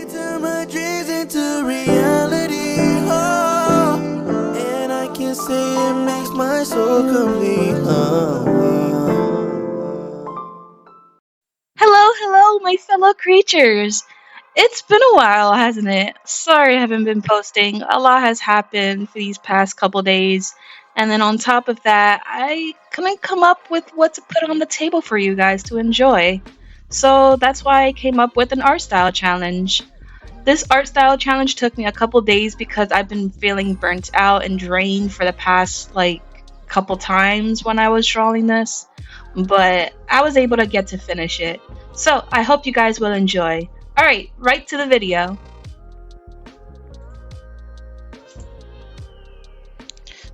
turn my dreams into reality. Oh, and I can say it makes my soul complete. Hello, hello, my fellow creatures. It's been a while, hasn't it? Sorry I haven't been posting. A lot has happened for these past couple days. And then on top of that, I couldn't come up with what to put on the table for you guys to enjoy. So that's why I came up with an art style challenge. This art style challenge took me a couple days because I've been feeling burnt out and drained for the past couple times when I was drawing this, but I was able to get to finish it. So I hope you guys will enjoy. Alright, right to the video.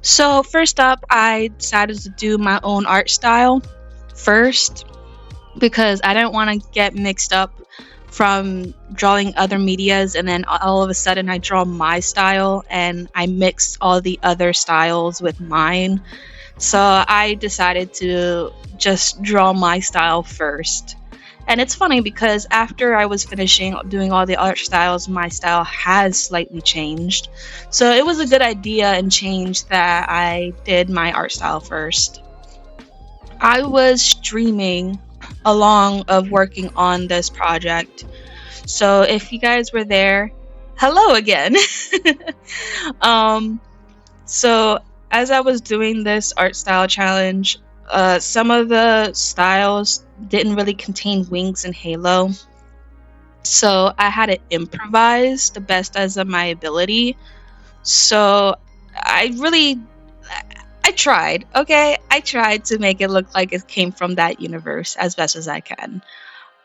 So first up, I decided to do my own art style first because I didn't want to get mixed up from drawing other medias and then all of a sudden I draw my style and I mixed all the other styles with mine. So I decided to just draw my style first. And it's funny because after I was finishing doing all the art styles, my style has slightly changed. So it was a good idea and change that I did my art style first. I was streaming along of working on this project. So if you guys were there, hello again. um so as I was doing this art style challenge, some of the styles didn't really contain wings and halo. So I had to improvise the best as of my ability. So I really I tried, okay? I tried to make it look like it came from that universe as best as I can.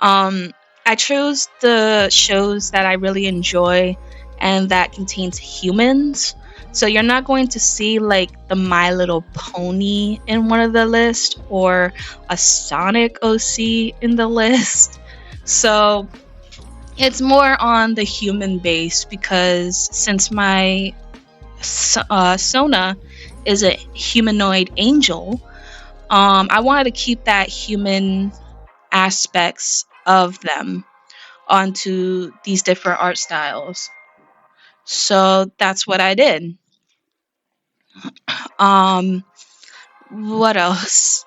Um, I chose the shows that I really enjoy and that contains humans. So you're not going to see like the My Little Pony in one of the list or a Sonic OC in the list. So it's more on the human base because since my Sona is a humanoid angel, I wanted to keep that human aspects of them onto these different art styles. So that's what I did. Um, what else?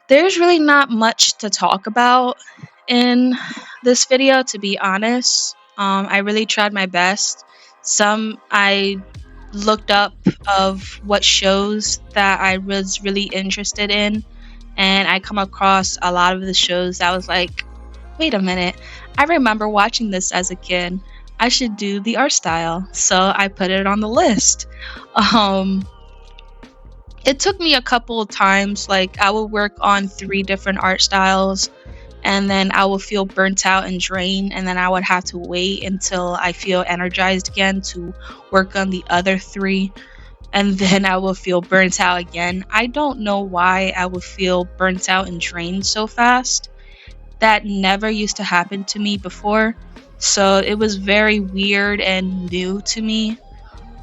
There's really not much to talk about in this video, to be honest. I really tried my best. Some I looked up of what shows that I was really interested in, and I come across a lot of the shows that was like, wait a minute, I remember watching this as a kid. I should do the art style. So I put it on the list. Um, it took me a couple of times. Like, I would work on 3 different art styles, and then I would feel burnt out and drained, and then I would have to wait until I feel energized again to work on the other 3. And then I will feel burnt out again. I don't know why I would feel burnt out and drained so fast. That never used to happen to me before. So it was very weird and new to me.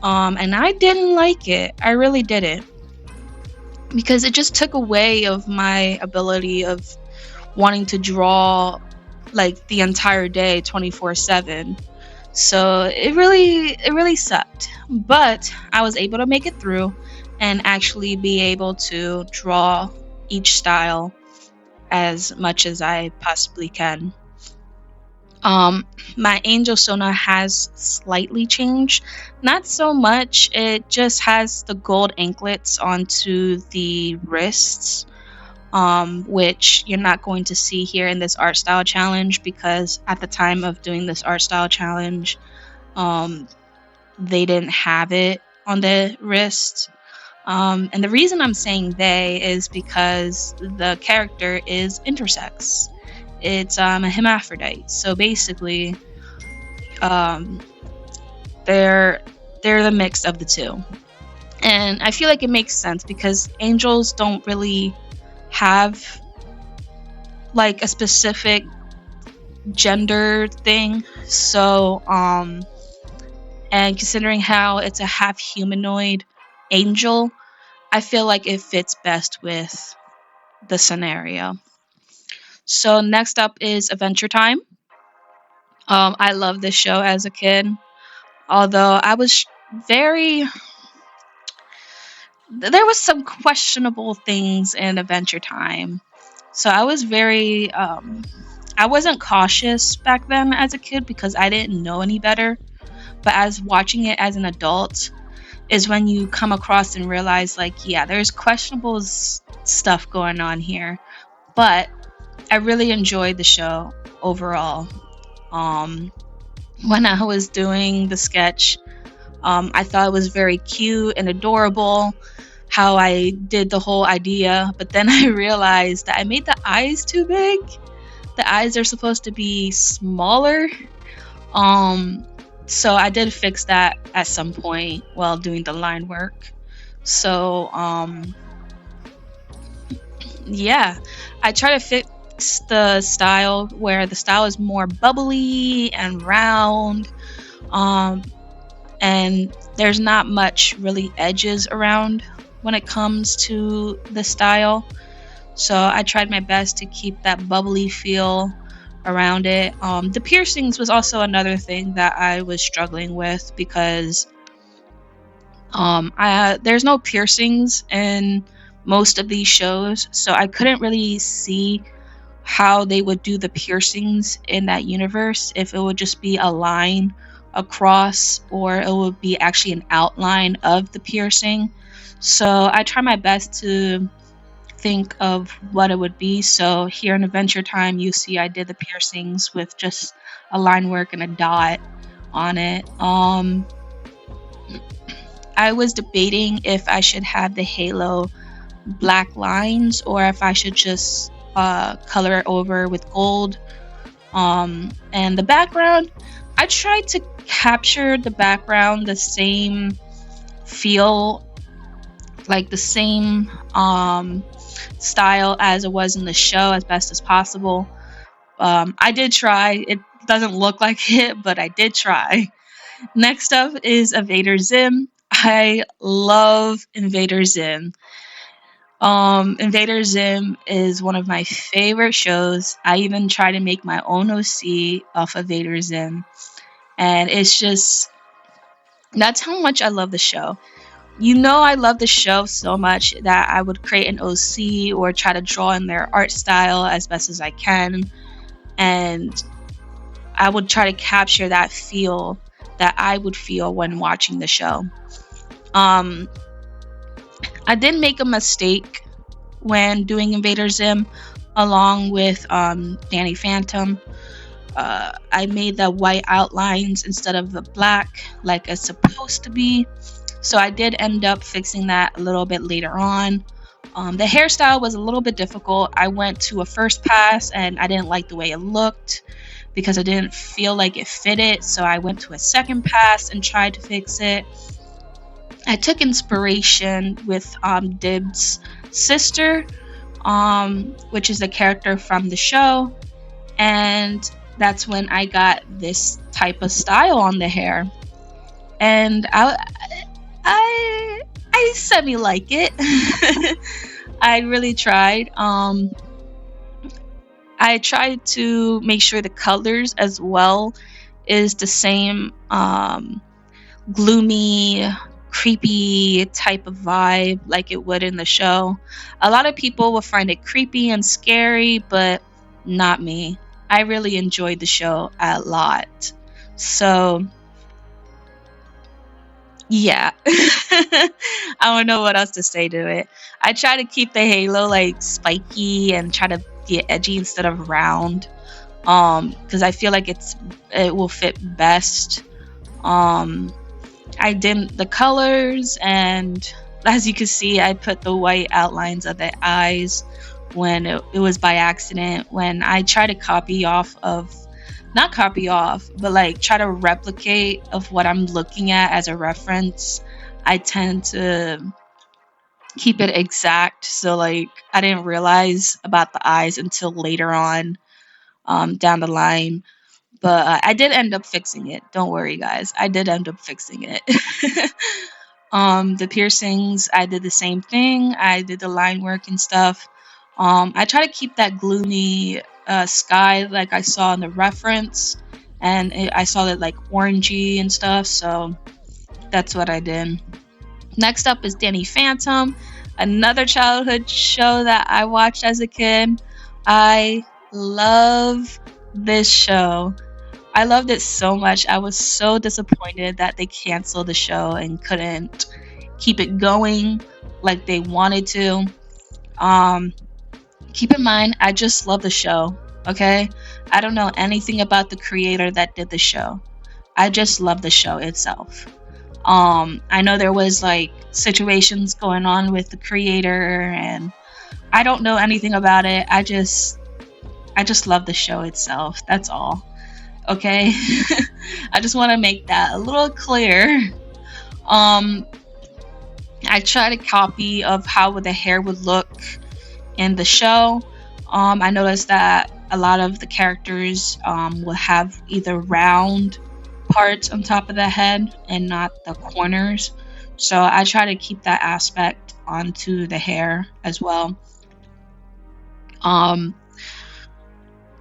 And I didn't like it. I really didn't. Because it just took away of my ability of wanting to draw like the entire day 24/7. So it really sucked. But I was able to make it through and actually be able to draw each style as much as I possibly can. My angel Sona has slightly changed. Not so much. It just has the gold anklets onto the wrists, which you're not going to see here in this art style challenge because at the time of doing this art style challenge, they didn't have it on the wrist. And the reason I'm saying they is because the character is intersex. It's a hermaphrodite. So basically, um, they're the mix of the two. And I feel like it makes sense because angels don't really have like a specific gender thing. So and considering how it's a half humanoid angel, I feel like it fits best with the scenario. So next up is Adventure Time. I loved this show as a kid, although I was very there was some questionable things in Adventure Time. So I was very I wasn't cautious back then as a kid because I didn't know any better. But as watching it as an adult is when you come across and realize, like, yeah, there's questionable stuff going on here. But I really enjoyed the show overall. Um, when I was doing the sketch, I thought it was very cute and adorable how I did the whole idea, but then I realized that I made the eyes too big. The eyes are supposed to be smaller. Um, so I did fix that at some point while doing the line work. So, yeah, I try to fix the style where the style is more bubbly and round. Um, and there's not much really edges around when it comes to the style. So I tried my best to keep that bubbly feel around it. The piercings was also another thing that I was struggling with because there's no piercings in most of these shows, so I couldn't really see how they would do the piercings in that universe, if it would just be a line across or it would be actually an outline of the piercing. So I try my best to think of what it would be. So here in Adventure Time, you see I did the piercings with just a line work and a dot on it. I was debating if I should have the halo black lines or if I should just color it over with gold. And the background, I tried to capture the background the same feel, like the same style as it was in the show as best as possible. I did try. It doesn't look like it, but I did try. Next up is Invader Zim. I love Invader Zim. Invader Zim is one of my favorite shows. I even try to make my own OC off of Invader Zim. And it's just, that's how much I love the show. You know, I love the show so much that I would create an OC or try to draw in their art style as best as I can. And I would try to capture that feel that I would feel when watching the show. I did make a mistake when doing Invader Zim along with Danny Phantom. I made the white outlines instead of the black like it's supposed to be. So I did end up fixing that a little bit later on. The hairstyle was a little bit difficult. I went to a first pass and I didn't like the way it looked because I didn't feel like it fitted. So I went to a second pass and tried to fix it. I took inspiration with Dib's sister, which is a character from the show, and that's when I got this type of style on the hair. And I semi like it. I really tried. I tried to make sure the colors as well is the same gloomy, creepy type of vibe like it would in the show. A lot of people will find it creepy and scary, but not me. I really enjoyed the show a lot. So, yeah. I don't know what else to say to it. I try to keep the halo like spiky and try to get edgy instead of round. Because I feel like it will fit best. I dimmed the colors, and as you can see, I put the white outlines of the eyes when it was by accident. When I try to copy off of, not copy off, but like try to replicate of what I'm looking at as a reference, I tend to keep it exact. So like I didn't realize about the eyes until later on down the line. But I did end up fixing it. Don't worry, guys. I did end up fixing it. The piercings, I did the same thing. I did the line work and stuff. I try to keep that gloomy sky like I saw in the reference and I saw it like orangey and stuff, so that's what I did. Next up is Danny Phantom, another childhood show that I watched as a kid. I love this show. I loved it so much. I was so disappointed that they canceled the show and couldn't keep it going like they wanted to. Keep in mind, I just love the show, okay? I don't know anything about the creator that did the show. I just love the show itself. I know there was like situations going on with the creator, and I don't know anything about it. I just love the show itself. That's all. Okay? I just want to make that a little clear. I tried a copy of how the hair would look in the show. I noticed that a lot of the characters will have either round parts on top of the head and not the corners. So I try to keep that aspect onto the hair as well.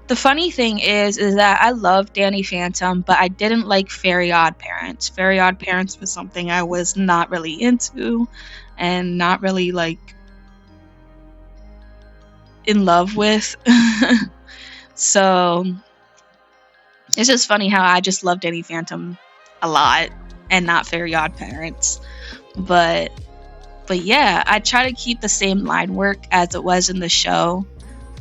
The funny thing is that I love Danny Phantom, but I didn't like Very Odd Parents. Very Odd Parents was something I was not really into and not really like in love with. So it's just funny how I just love Danny Phantom a lot and not Very Odd Parents. But yeah, I try to keep the same line work as it was in the show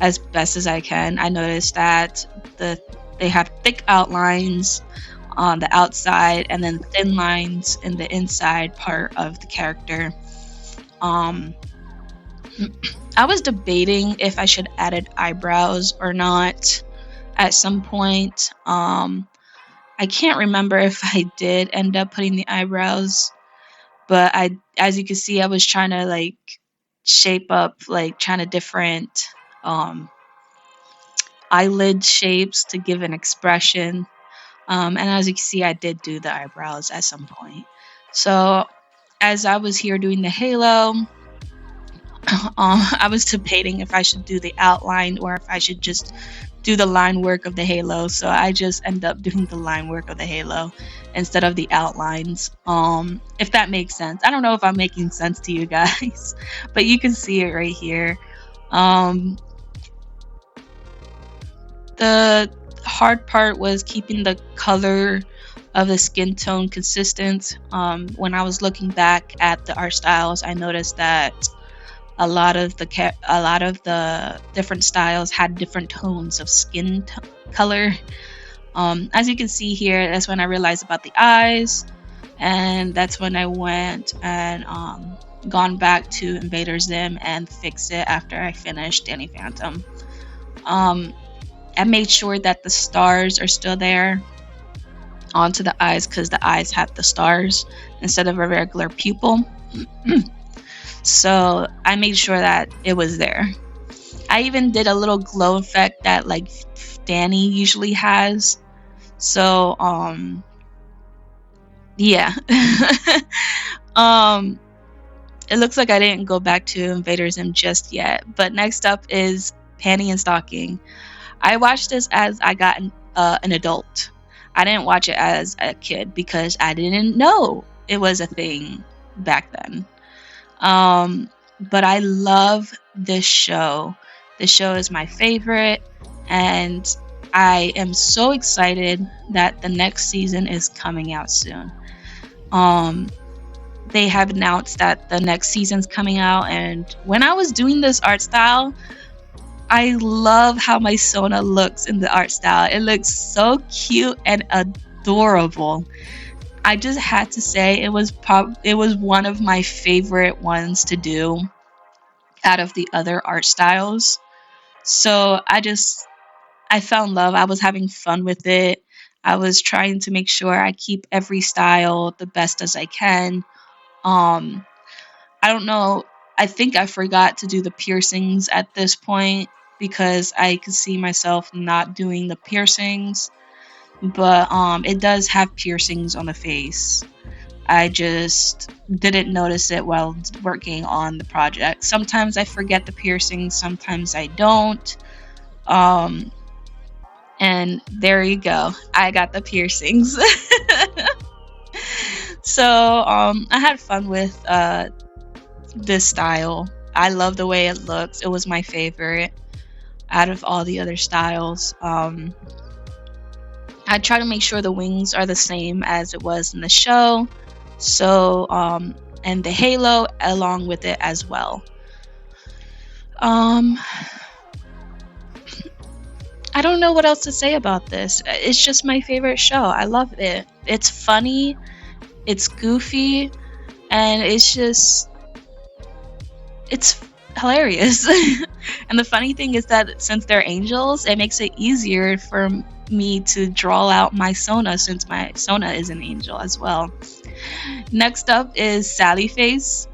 as best as I can. I noticed that they have thick outlines on the outside and then thin lines in the inside part of the character. I was debating if I should add eyebrows or not at some point. I can't remember if I did end up putting the eyebrows, but as you can see, I was trying to like shape up, like trying to different eyelid shapes to give an expression. And as you can see, I did do the eyebrows at some point. So as I was here doing the halo, I was debating if I should do the outline or if I should just do the line work of the halo. So I just end up doing the line work of the halo instead of the outlines. If that makes sense. I don't know if I'm making sense to you guys, but you can see it right here. The hard part was keeping the color of the skin tone consistent. When I was looking back at the art styles, I noticed that a lot of the different styles had different tones of skin color. As you can see here, that's when I realized about the eyes, and that's when I went and gone back to Invader Zim and fixed it after I finished Danny Phantom. I made sure that the stars are still there onto the eyes because the eyes have the stars instead of a regular pupil. So I made sure that it was there. I even did a little glow effect that like Danny usually has. So yeah. It looks like I didn't go back to Invader Zim just yet. But next up is Panty and Stocking. I watched this as I got an adult. I didn't watch it as a kid because I didn't know it was a thing back then. But I love this show. This show is my favorite, and I am so excited that the next season is coming out soon. They have announced that the next season's coming out, and when I was doing this art style, I love how my Sona looks in the art style. It looks so cute and adorable. I just had to say it was one of my favorite ones to do out of the other art styles. So I fell in love. I was having fun with it. I was trying to make sure I keep every style the best as I can. I don't know. I think I forgot to do the piercings at this point because I could see myself not doing the piercings. But it does have piercings on the face. I just didn't notice it while working on the project. Sometimes I forget the piercings, sometimes I don't. And And there you go. I got the piercings. So I had fun with this style. I love the way it looks. It was my favorite out of all the other styles. I try to make sure the wings are the same as it was in the show. So and the halo along with it as well. I don't know what else to say about this. It's just my favorite show. I love it. It's funny, it's goofy, and it's hilarious. And the funny thing is that since they're angels, it makes it easier for me to draw out my Sona, since my Sona is an angel as well. Next up is Sally Face.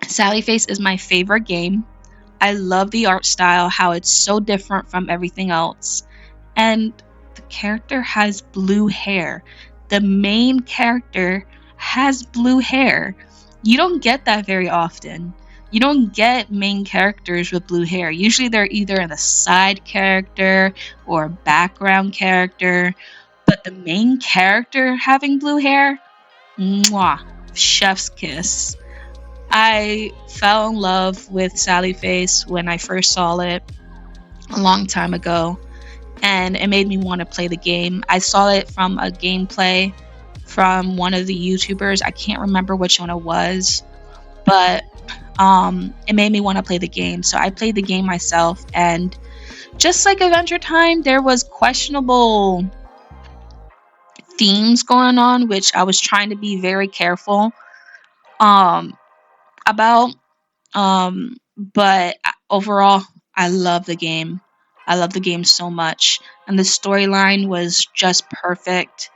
Sally Face is my favorite game. I love the art style, how it's so different from everything else. And the character has blue hair. The main character has blue hair. You don't get that very often. You don't get main characters with blue hair. Usually they're either a side character or a background character. But the main character having blue hair, mwah, chef's kiss. I fell in love with Sally Face when I first saw it a long time ago, and it made me want to play the game. I saw it from a gameplay from one of the YouTubers. I can't remember which one it was, but it made me want to play the game. So I played the game myself, and just like Adventure Time, there was questionable themes going on, which I was trying to be very careful about. But overall, I love the game. I love the game so much, and the storyline was just perfect.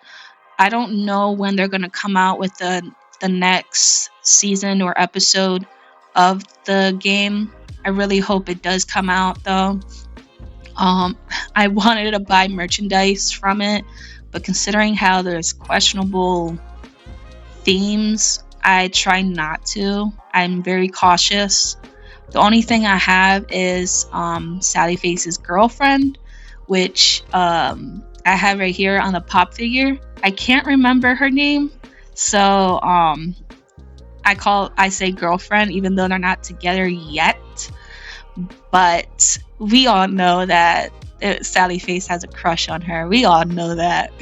I don't know when they're gonna come out with the next season or episode of the game. I really hope it does come out though. I wanted to buy merchandise from it, but considering how there's questionable themes, I try not to. I'm very cautious. The only thing I have is Sally Face's girlfriend, which I have right here on the pop figure. I can't remember her name, so I say girlfriend even though they're not together yet. But we all know that Sally Face has a crush on her. We all know that.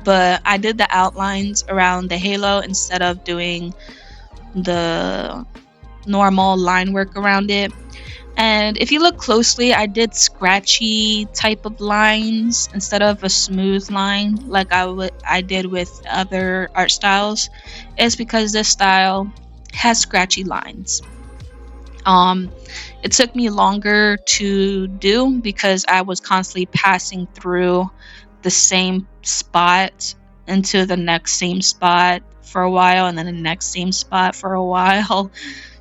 But I did the outlines around the halo instead of doing the normal line work around it. And if you look closely, I did scratchy type of lines instead of a smooth line like I did with other art styles. It's because this style has scratchy lines. It took me longer to do because I was constantly passing through the same spot into the next same spot for a while and then the next same spot for a while.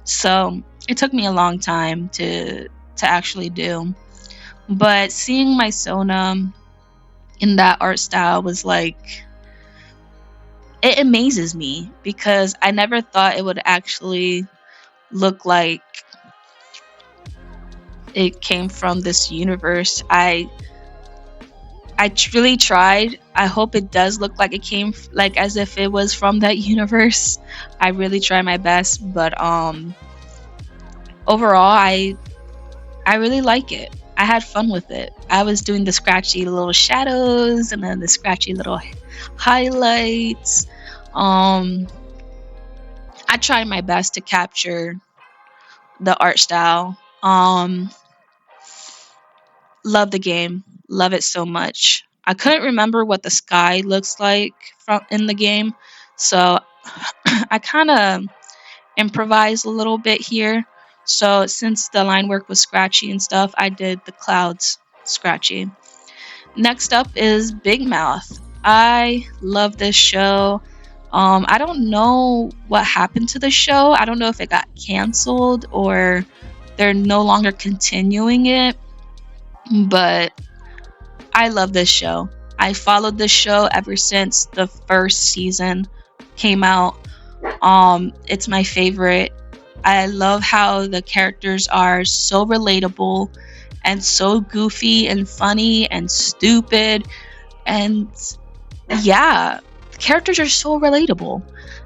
So it took me a long time to actually do. But seeing my Sona in that art style was like, it amazes me because I never thought it would actually look like it came from this universe. I really tried. I hope it does look like it came like as if it was from that universe. I really tried my best, but overall I really like it. I had fun with it. I was doing the scratchy little shadows and then the scratchy little highlights. I tried my best to capture the art style. Love the game. Love it so much. I couldn't remember what the sky looks like in the game, so I kind of improvised a little bit here. So since the line work was scratchy and stuff, I did the clouds scratchy. Next up is Big Mouth. I love this show. I don't know what happened to the show. I don't know if it got canceled or they're no longer continuing it, but I love this show. I followed this show ever since the first season came out. It's my favorite. I love how the characters are so relatable and so goofy and funny and stupid. And yeah, the characters are so relatable.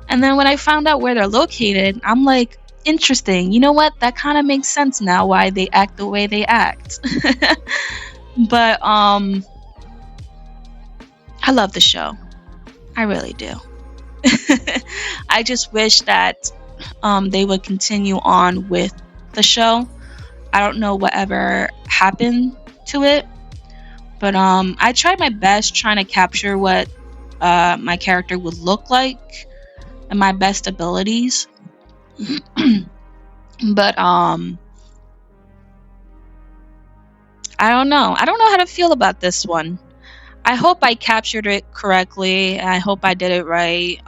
And then when I found out where they're located, I'm like, interesting. You know what? That kind of makes sense now why they act the way they act. But I love the show. I really do. I just wish that they would continue on with the show. I don't know whatever happened to it, but I tried my best trying to capture what my character would look like and my best abilities. But I don't know. I don't know how to feel about this one. I hope I captured it correctly. I hope I did it right.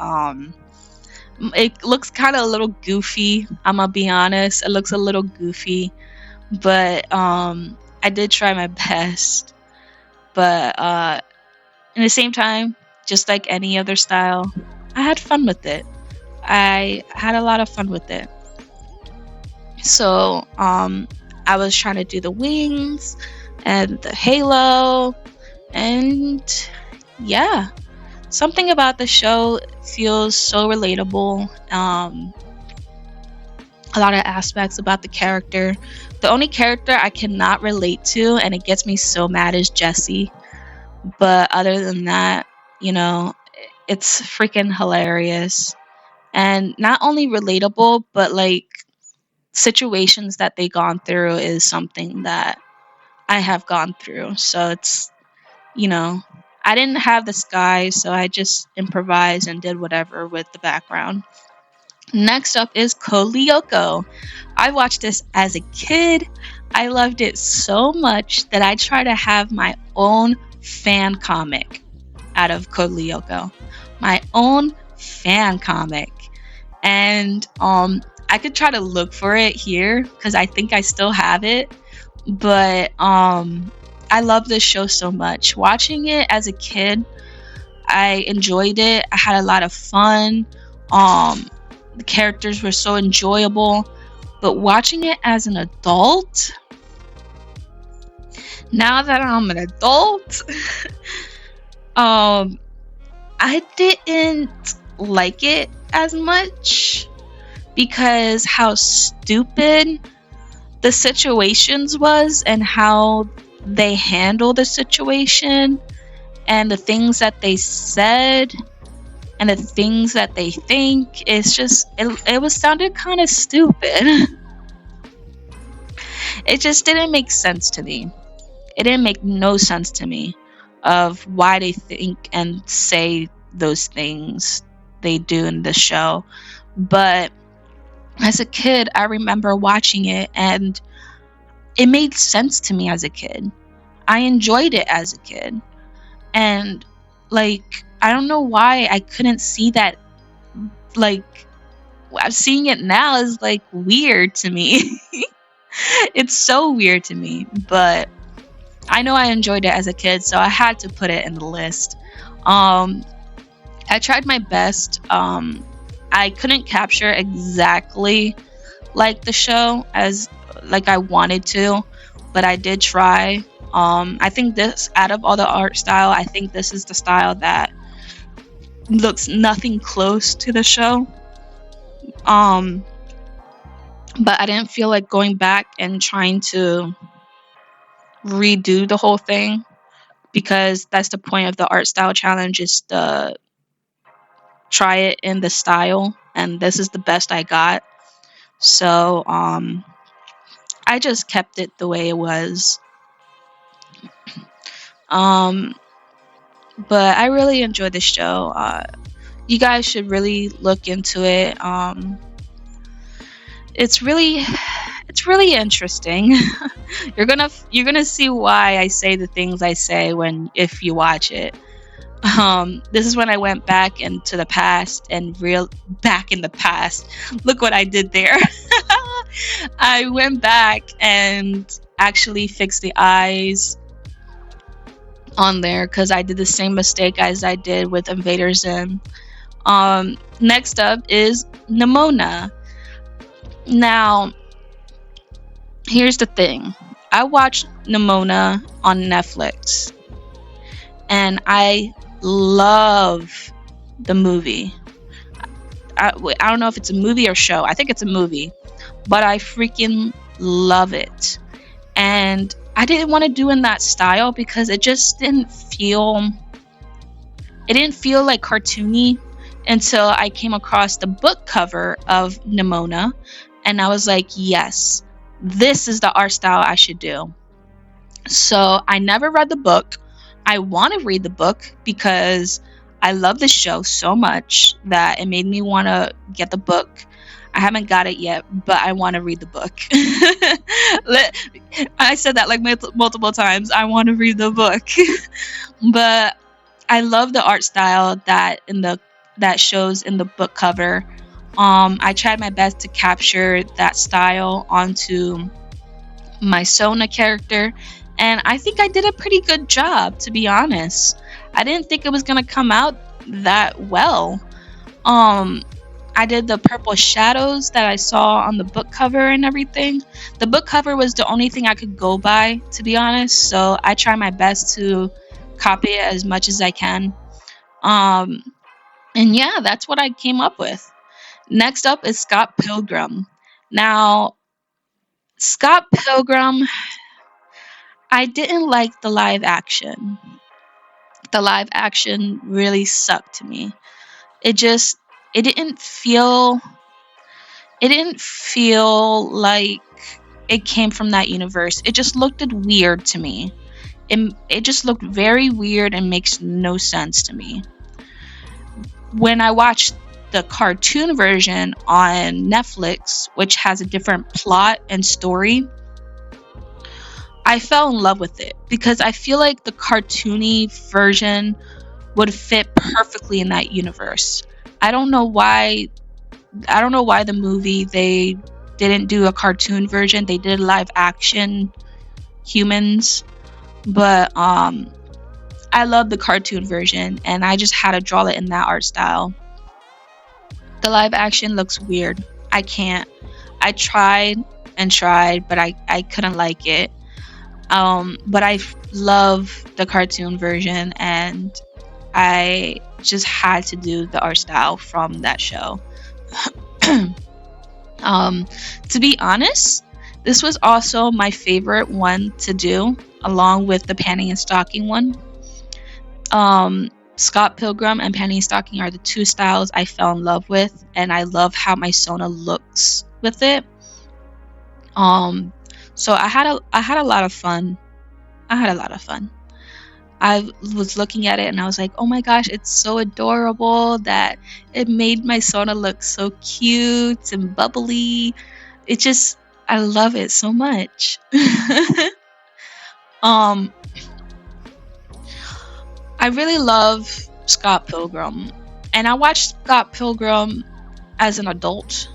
It looks kind of a little goofy. I'm gonna be honest. It looks a little goofy, but I did try my best. But in the same time, just like any other style, I had fun with it. I had a lot of fun with it. So I was trying to do the wings and the halo, and yeah, something about the show feels so relatable. A lot of aspects about the character. The only character I cannot relate to, and it gets me so mad, is Jessie. But other than that, you know, it's freaking hilarious. And not only relatable, but like situations that they gone through is something that I have gone through. So it's, you know, I didn't have the sky, so I just improvised and did whatever with the background. Next up is Code Lyoko. I watched this as a kid. I loved it so much that I try to have my own fan comic out of Code Lyoko. My own fan comic. And I could try to look for it here because I think I still have it. But I love this show so much. Watching it as a kid, I enjoyed it. I had a lot of fun. The characters were so enjoyable. But watching it as an adult, now that I'm an adult, I didn't like it as much because how stupid the situations was and how they handle the situation and the things that they said and the things that they think. It's just it was sounded kind of stupid. It just didn't make sense to me. It didn't make no sense to me of why they think and say those things they do in the show. But as a kid, I remember watching it and it made sense to me as a kid. I enjoyed it as a kid. And like, I don't know why I couldn't see that. Like, seeing it now is like weird to me. It's so weird to me, but I know I enjoyed it as a kid, so I had to put it in the list. I tried my best. I couldn't capture exactly like the show as like I wanted to, but I did try. I think this, out of all the art style, I think this is the style that looks nothing close to the show. But I didn't feel like going back and trying to redo the whole thing, because that's the point of the art style challenge, is to try it in the style, and this is the best I got. So I just kept it the way it was. But I really enjoyed the show. You guys should really look into it. It's really interesting. You're gonna see why I say the things I say if you watch it. This is when I went back into the past and back in the past. Look what I did there. I went back and actually fixed the eyes on there because I did the same mistake as I did with Invader Zim. Next up is Nimona. Now, here's the thing. I watched Nimona on Netflix, and I love the movie. I don't know if it's a movie or show. I think it's a movie, but I freaking love it. And I didn't want to do in that style because it just didn't feel like cartoony until I came across the book cover of Nimona, and I was like, yes, this is the art style I should do. So I never read the book. I want to read the book because I love the show so much that it made me want to get the book. I haven't got it yet, but I want to read the book. I said that like multiple times. I want to read the book. But I love the art style that shows in the book cover. I tried my best to capture that style onto my Sona character, and I think I did a pretty good job, to be honest. I didn't think it was gonna come out that well. I did the purple shadows that I saw on the book cover and everything. The book cover was the only thing I could go by, to be honest, so I try my best to copy it as much as I can. And yeah, that's what I came up with. Next up is Scott Pilgrim. Now, Scott Pilgrim, I didn't like the live action. The live action really sucked to me. It just it didn't feel like it came from that universe. It just looked weird to me. It just looked very weird and makes no sense to me. When I watched the cartoon version on Netflix, which has a different plot and story, I fell in love with it because I feel like the cartoony version would fit perfectly in that universe. I don't know why the movie they didn't do a cartoon version. They did live action humans, but I love the cartoon version, and I just had to draw it in that art style. The live action looks weird. I can't. I tried and tried, but I couldn't like it. But I love the cartoon version, and I just had to do the art style from that show. To be honest, this was also my favorite one to do, along with the panty and stocking one. Scott Pilgrim and panty and stocking are the two styles I fell in love with, and I love how my Sona looks with it. So I had a lot of fun. I was looking at it and I was like, oh my gosh, it's so adorable that it made my Sona look so cute and bubbly. I love it so much. I really love Scott Pilgrim, and I watched Scott Pilgrim as an adult.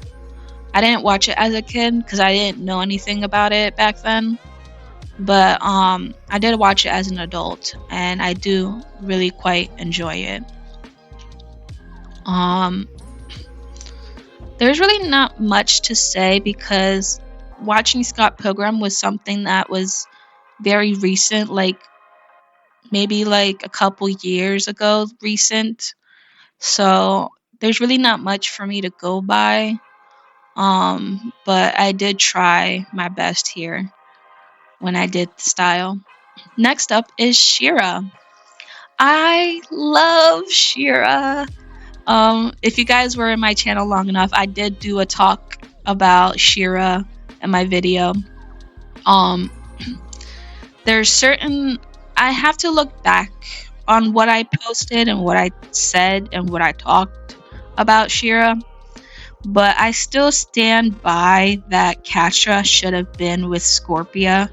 I didn't watch it as a kid because I didn't know anything about it back then. But I did watch it as an adult, and I do really quite enjoy it. There's really not much to say because watching Scott Pilgrim was something that was very recent, like maybe like a couple years ago recent. So there's really not much for me to go by. But I did try my best here when I did the style. Next up is She-Ra. I love She-Ra. If you guys were in my channel long enough, I did do a talk about She-Ra in my video. I have to look back on what I posted and what I said and what I talked about She-Ra, but I still stand by that Catra should have been with Scorpia.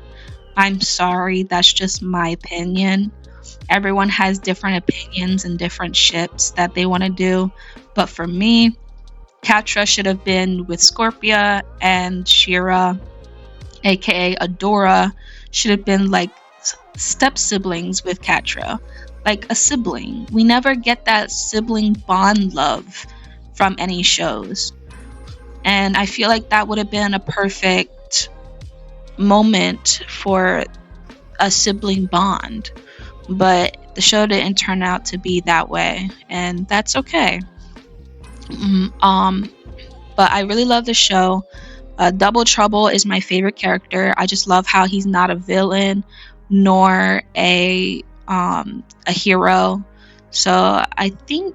I'm sorry, that's just my opinion. Everyone has different opinions and different ships that they want to do, but for me, Catra should have been with Scorpia, and She-Ra, aka Adora, should have been like step siblings with Catra, like a sibling. We never get that sibling bond love from any shows, and I feel like that would have been a perfect moment for a sibling bond, but the show didn't turn out to be that way, and that's okay. But I really love the show. Double Trouble is my favorite character. I just love how he's not a villain nor a hero. So I think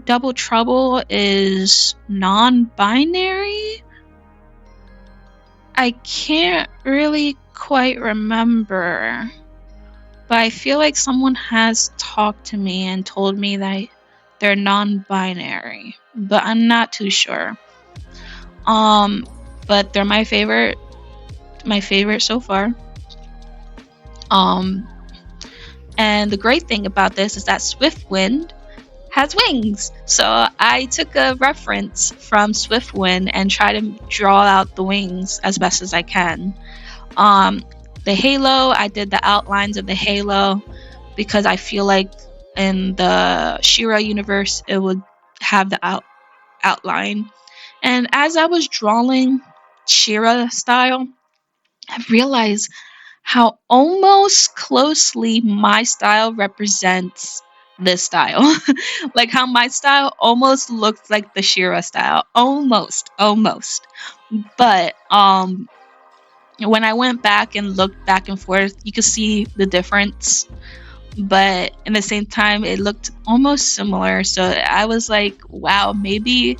Double Trouble is non-binary. I can't really quite remember, but I feel like someone has talked to me and told me that they're non-binary, but I'm not too sure. But they're my favorite so far. And the great thing about this is that Swiftwind has wings. So I took a reference from Swiftwind and tried to draw out the wings as best as I can. The halo, I did the outlines of the halo because I feel like in the She-Ra universe it would have the outline. And as I was drawing She-Ra style, I realized how almost closely my style represents this style. Like how my style almost looks like the She-Ra style. Almost. But when I went back and looked back and forth, you could see the difference. But in the same time, it looked almost similar. So I was like, wow, maybe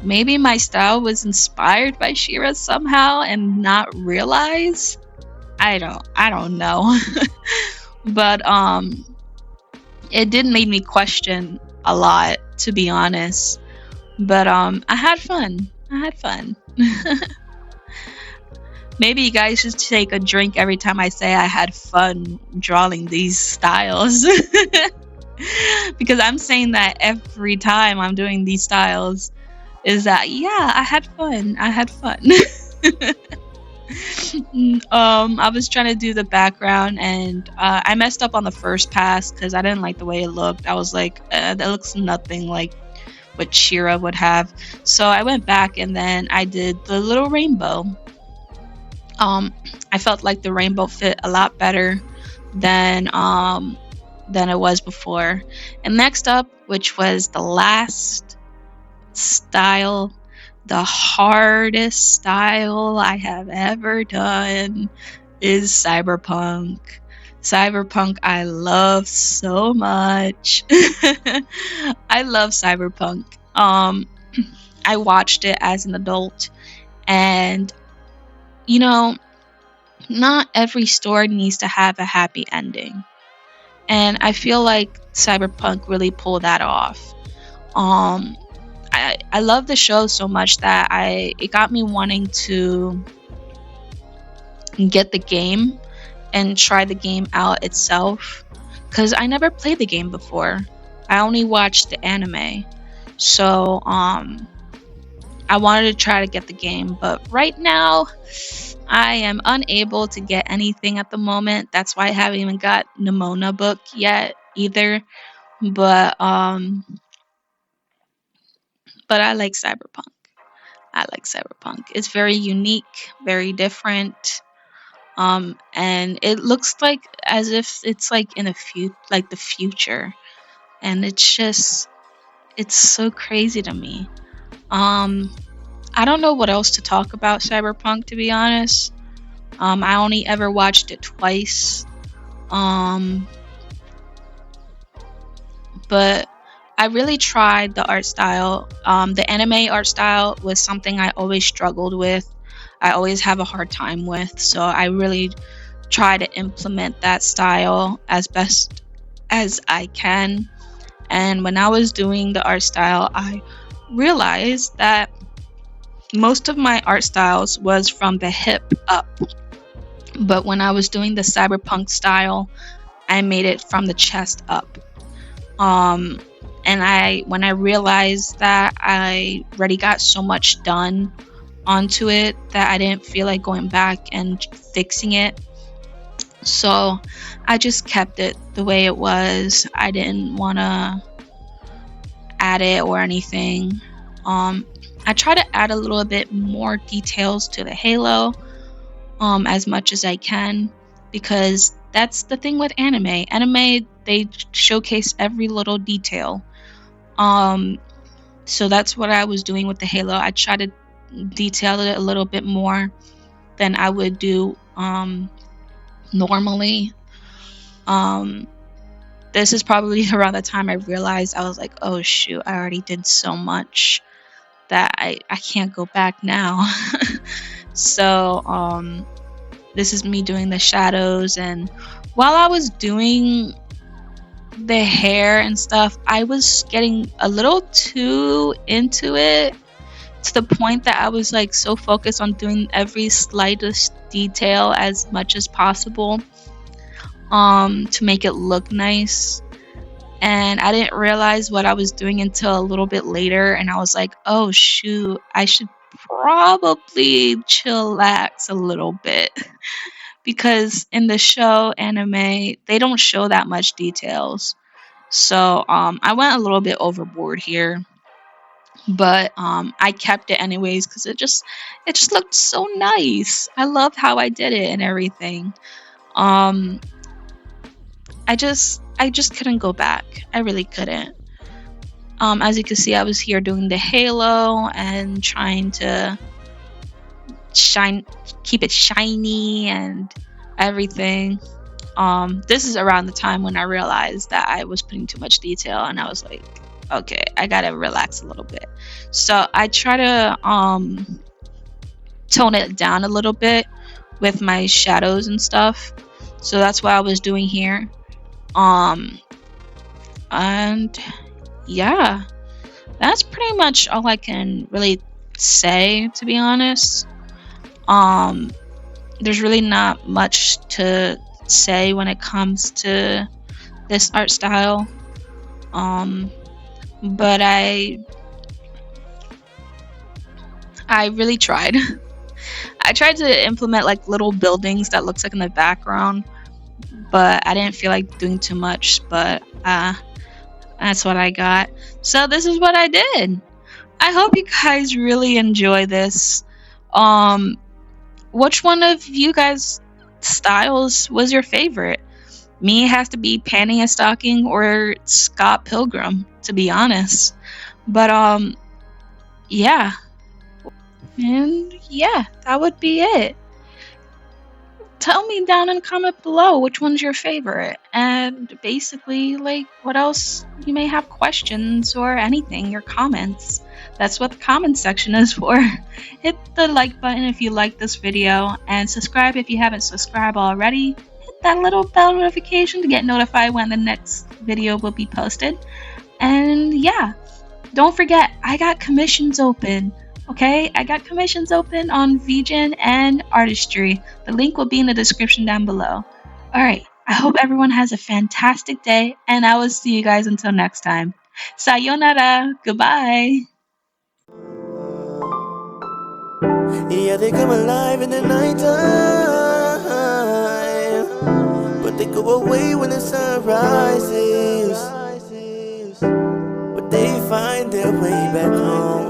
my style was inspired by She-Ra somehow and not realize. I don't know. But it did make me question a lot, to be honest. But I had fun. Maybe you guys should take a drink every time I say I had fun drawing these styles. Because I'm saying that every time I'm doing these styles, is that yeah, I had fun. I was trying to do the background and I messed up on the first pass because I didn't like the way it looked. I was like, that looks nothing like what She-Ra would have. So I went back and then I did the little rainbow. I felt like the rainbow fit a lot better than it was before. And next up, which was the last style, the hardest style I have ever done, is Cyberpunk. Cyberpunk I love so much. I love Cyberpunk. I watched it as an adult, and you know, not every story needs to have a happy ending. And I feel like Cyberpunk really pulled that off. I love the show so much that it got me wanting to get the game and try the game out itself, because I never played the game before. I only watched the anime. So I wanted to try to get the game, but right now I am unable to get anything at the moment. That's why I haven't even got Nimona book yet either. But I like Cyberpunk. It's very unique, very different. And it looks like as if it's like in the future. And it's so crazy to me. I don't know what else to talk about Cyberpunk, to be honest. I only ever watched it twice. But I really tried the art style. The anime art style was something I always struggled with. I always have a hard time with. So I really try to implement that style as best as I can. And when I was doing the art style, I realized that most of my art styles was from the hip up. But when I was doing the Cyberpunk style, I made it from the chest up. And when I realized that I already got so much done onto it that I didn't feel like going back and fixing it. So I just kept it the way it was. I didn't want to add it or anything. I try to add a little bit more details to the halo. as much as I can, because that's the thing with anime. Anime, they showcase every little detail. So that's what I was doing with the halo. I try to detail it a little bit more than I would do normally. This is probably around the time I realized I was like, oh shoot, I already did so much that I can't go back now. So this is me doing the shadows, and while I was doing the hair and stuff, I was getting a little too into it, to the point that I was like so focused on doing every slightest detail as much as possible to make it look nice. And I didn't realize what I was doing until a little bit later, and I was like, oh shoot, I should probably chillax a little bit, because in the show anime, they don't show that much details. So I went a little bit overboard here, but I kept it anyways because it just looked so nice. I loved how I did it and everything. I just couldn't go back. I really couldn't. As you can see, I was here doing the halo and trying to keep it shiny and everything. This is around the time when I realized that I was putting too much detail, and I was like, okay, I gotta relax a little bit. So I try to tone it down a little bit with my shadows and stuff. So that's what I was doing here. And yeah, that's pretty much all I can really say, to be honest. There's really not much to say when it comes to this art style. But I really tried. I tried to implement like little buildings that looks like in the background, but I didn't feel like doing too much. But that's what I got. So this is what I did. I hope you guys really enjoy this. Which one of you guys' styles was your favorite? Me, it has to be Panty and Stocking or Scott Pilgrim, to be honest. But yeah. And yeah, that would be it. Tell me down in the comment below which one's your favorite, and basically like what else you may have questions or anything, your comments. That's what the comment section is for. Hit the like button if you like this video, and subscribe if you haven't subscribed already. Hit that little bell notification to get notified when the next video will be posted. And yeah, don't forget, I got commissions open. Okay, I got commissions open on VGen and Artistry. The link will be in the description down below. Alright, I hope everyone has a fantastic day, and I will see you guys until next time. Sayonara! Goodbye! Yeah, they come alive in the nighttime, but they go away when the sun rises. But they find their way back home.